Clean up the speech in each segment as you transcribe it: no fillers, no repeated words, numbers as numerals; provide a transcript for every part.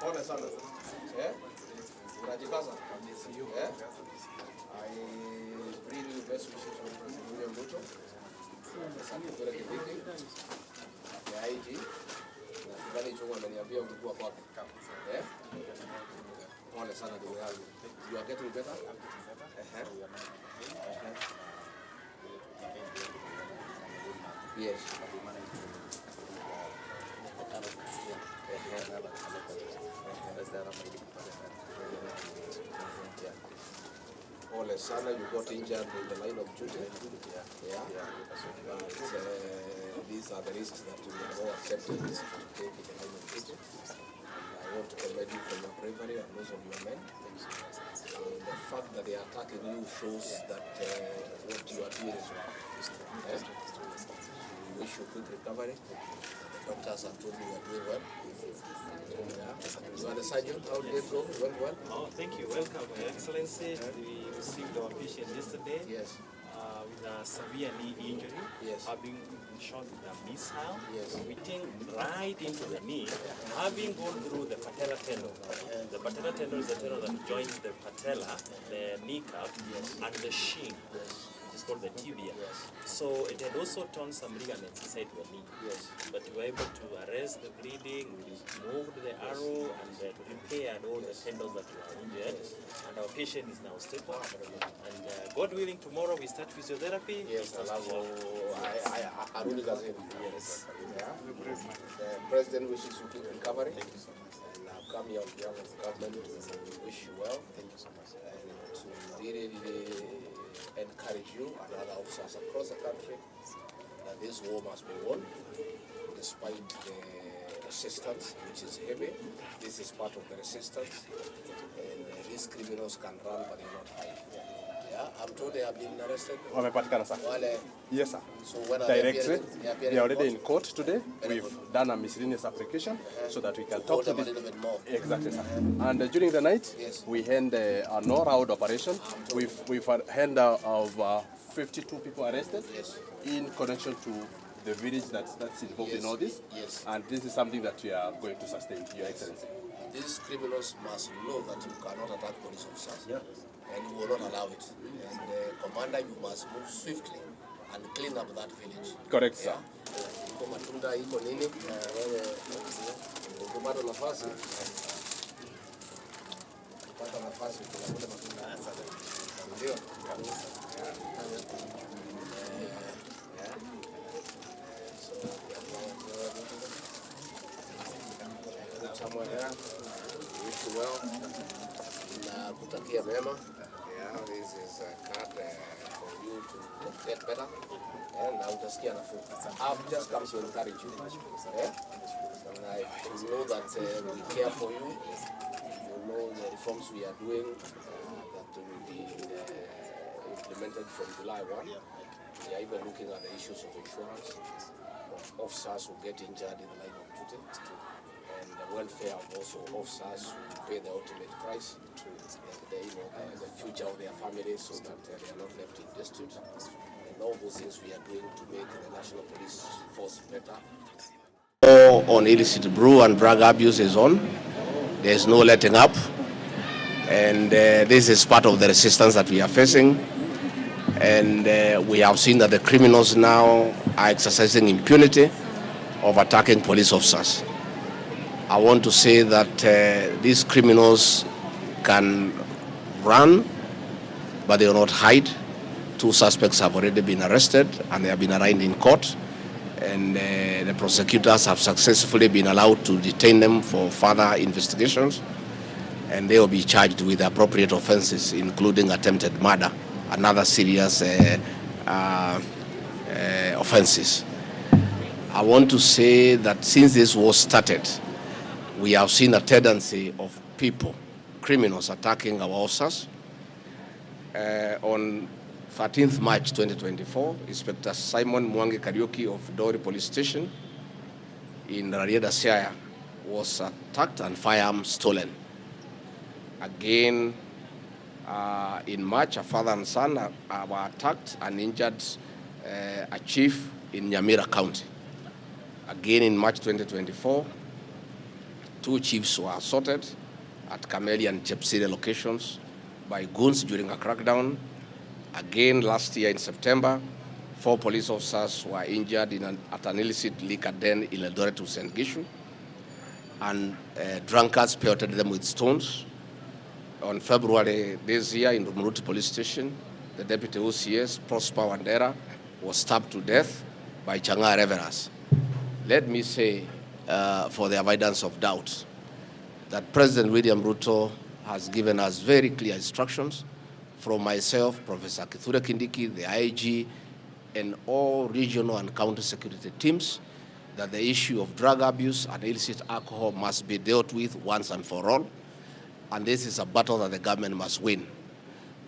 Pole sana. Unajikaza? I bring you best wishes from President William Ruto. Asante kipindi. Ya IG. Nadhani chungu ameniambia ukikuwa kwake. Pole sana ndugu yangu. You are getting better? Yes. Pole sana, you got injured in the line of duty. These are the risks that we are all accepting to take in the line of duty. I want to commend you for your bravery and those of your men. The fact that they are attacking you shows that what you are doing is wrong. We wish you quick recovery. The doctors have told you you are doing well. You are the sergeant. How did it go? Well? Oh, thank you. Welcome, Your Excellency. We received our patient yesterday. Yes. With a severe knee injury. Yes. Having been shot with a missile. Yes. Hitting right into the knee. Having gone through the patella tendon. The patella tendon is the tendon that joins the patella, the kneecap, and the shin. It's called the tibia. So it had also torn some ligaments inside the knee. But we were able to arrest the bleeding, we moved the arrow, and repaired all the tendons that were injured. And our patient is now stable. And God willing, tomorrow we start physiotherapy. Yes, I really got him. Yes. The President wishes you quick recovery. And I've come here on behalf of the government to wish you well. Thank you so much. And to really encourage you and other officers across the country that this war must be won, despite the resistance, which is heavy. This is part of the resistance, and these criminals can run, but they not hide. I'm told they have been arrested. Yes, sir. So when Directly, they are already in court today. Very We've good. done a miscellaneous application so that we can Hold talk to them a the... little bit more. Exactly, sir. And during the night, Yes. we hand a no-round operation. We've hand of 52 people arrested in connection to the village that's involved in all this. Yes. And this is something that we are going to sustain, Your Excellency. These criminals must know that you cannot attack police officers, and you will not allow it. And Commander, you must move swiftly and clean up that village. Correct, sir. Iko matunda iko nini? Wewe ukipata nafasi tunakula matunda. Ndio. Somewhere there. Wish you well. Na kutakia mema. This is a card for you to get better. And now utasikia nafuu. I've just come to encourage you. And I know that we care for you. You know the reforms we are doing that will be implemented from July 1. We are even looking at the issues of insurance of officers who get injured in the line of duty, and the welfare of also officers who pay the ultimate price to the future of their families, so that they are not left in destitute. And all those things we are doing to make the National Police Force better. On illicit brew and drug abuse is on. There is no letting up, and this is part of the resistance that we are facing. And we have seen that the criminals now are exercising impunity of attacking police officers. I want to say that these criminals can run, but they will not hide. 2 suspects have already been arrested and they have been arraigned in court. And the prosecutors have successfully been allowed to detain them for further investigations. And they will be charged with appropriate offenses, including attempted murder and other serious offenses. I want to say that since this war started, we have seen a tendency of people, criminals, attacking our officers. On 13th March 2024, Inspector Simon Mwangi Kariuki of Dori Police Station in Rarieda Siaya was attacked and firearms stolen. Again, in March, a father and son were attacked and injured a chief in Nyamira County. Again, in March 2024, 2 chiefs were assaulted at Kameli and Chepsire locations by goons during a crackdown. Again, last year in September, 4 police officers were injured at an illicit liquor den in Eldoret to St. Gishu, and drunkards pelted them with stones. On February this year in Rumuruti Police Station, the Deputy OCS, Prosper Wandera, was stabbed to death by Chang'aa revelers. Let me say, for the avoidance of doubt, that President William Ruto has given us very clear instructions from myself, Professor Kithure Kindiki, the IG, and all regional and county security teams, that the issue of drug abuse and illicit alcohol must be dealt with once and for all. And this is a battle that the government must win.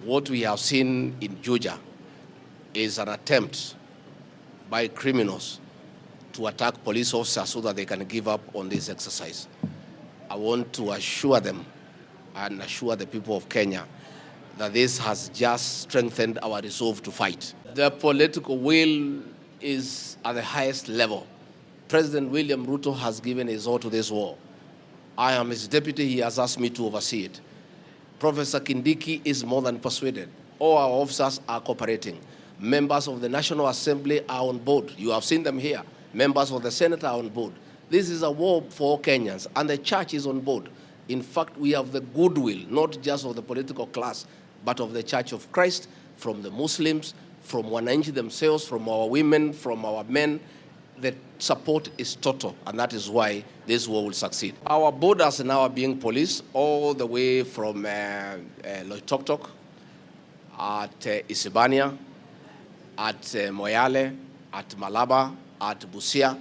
What we have seen in Juja is an attempt by criminals to attack police officers so that they can give up on this exercise. I want to assure them and assure the people of Kenya that this has just strengthened our resolve to fight. The political will is at the highest level. President William Ruto has given his all to this war. I am his deputy. He has asked me to oversee it. Professor Kindiki is more than persuaded. All our officers are cooperating. Members of the National Assembly are on board. You have seen them here. Members of the Senate are on board. This is a war for all Kenyans, and the church is on board. In fact, we have the goodwill, not just of the political class, but of the Church of Christ, from the Muslims, from wananchi themselves, from our women, from our men. The support is total, and that is why this war will succeed. Our borders now are being policed all the way from Loitoktok, at Isibania, at Moyale, at Malaba, at Busia.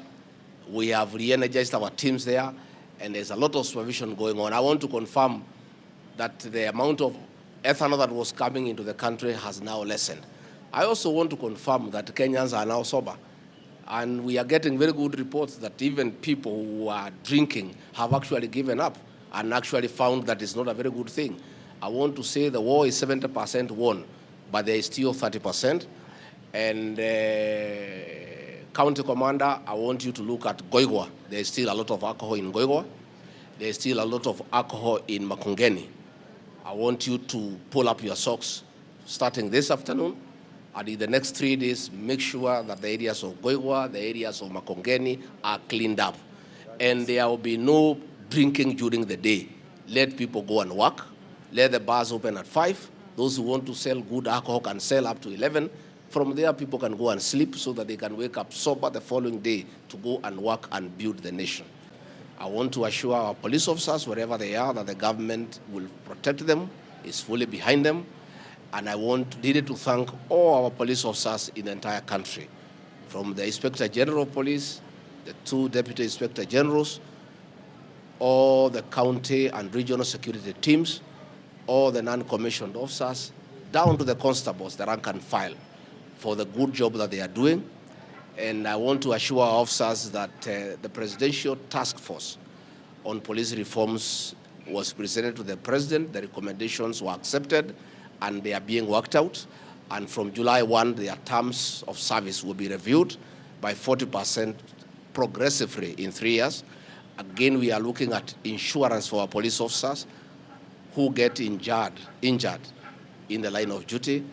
We have re-energized our teams there, and there's a lot of supervision going on. I want to confirm that the amount of ethanol that was coming into the country has now lessened. I also want to confirm that Kenyans are now sober. And we are getting very good reports that even people who are drinking have actually given up and actually found that it's not a very good thing. I want to say the war is 70% won, but there is still 30%. And County Commander, I want you to look at Goigwa. There is still a lot of alcohol in Goigwa. There is still a lot of alcohol in Makongeni. I want you to pull up your socks starting this afternoon. And in the next 3 days, make sure that the areas of Goigwa, the areas of Makongeni are cleaned up. And there will be no drinking during the day. Let people go and work. Let the bars open at 5. Those who want to sell good alcohol can sell up to 11. From there, people can go and sleep so that they can wake up sober the following day to go and work and build the nation. I want to assure our police officers, wherever they are, that the government will protect them, is fully behind them. And I needed to thank all our police officers in the entire country, from the Inspector General of Police, the 2 Deputy Inspector Generals, all the county and regional security teams, all the non-commissioned officers, down to the constables, the rank and file, for the good job that they are doing. And I want to assure our officers that the Presidential Task Force on Police Reforms was presented to the President. The recommendations were accepted, and they are being worked out. And from July 1, their terms of service will be reviewed by 40% progressively in 3 years. Again, we are looking at insurance for our police officers who get injured in the line of duty.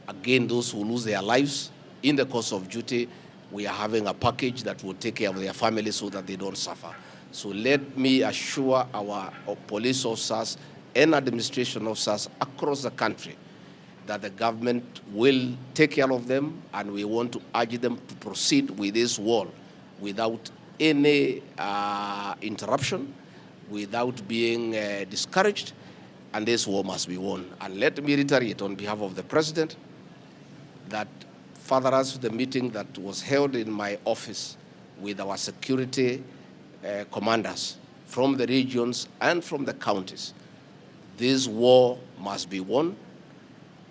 Again, those who lose their lives in the course of duty, we are having a package that will take care of their families so that they don't suffer. So let me assure our police officers and administration officers across the country that the government will take care of them, and we want to urge them to proceed with this war without any interruption, without being discouraged, and this war must be won. And let me reiterate on behalf of the President that furtherance to the meeting that was held in my office with our security commanders from the regions and from the counties, this war must be won,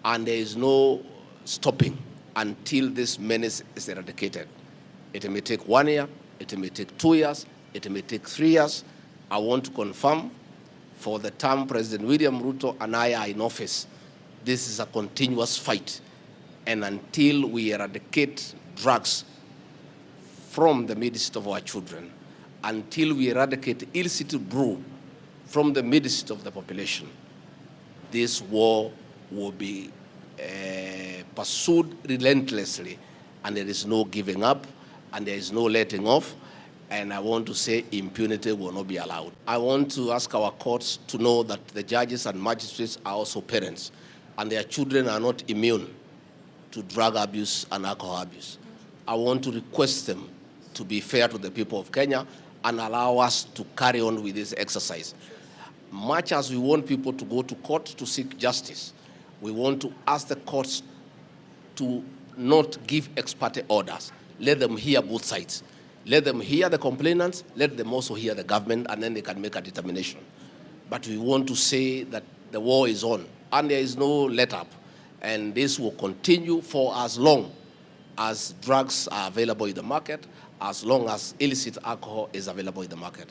and there is no stopping until this menace is eradicated. It may take 1 year, it may take 2 years, it may take 3 years. I want to confirm for the term President William Ruto and I are in office, this is a continuous fight. And until we eradicate drugs from the midst of our children until we eradicate illicit brew from the midst of the population. This war will be pursued relentlessly, and there is no giving up, and there is no letting off, and I want to say impunity will not be allowed. I want to ask our courts to know that the judges and magistrates are also parents, and their children are not immune to drug abuse and alcohol abuse. I want to request them to be fair to the people of Kenya and allow us to carry on with this exercise. Much as we want people to go to court to seek justice, we want to ask the courts to not give ex parte orders. Let them hear both sides. Let them hear the complainants, let them also hear the government, and then they can make a determination. But we want to say that the war is on, and there is no let up. And this will continue for as long as drugs are available in the market, as long as illicit alcohol is available in the market.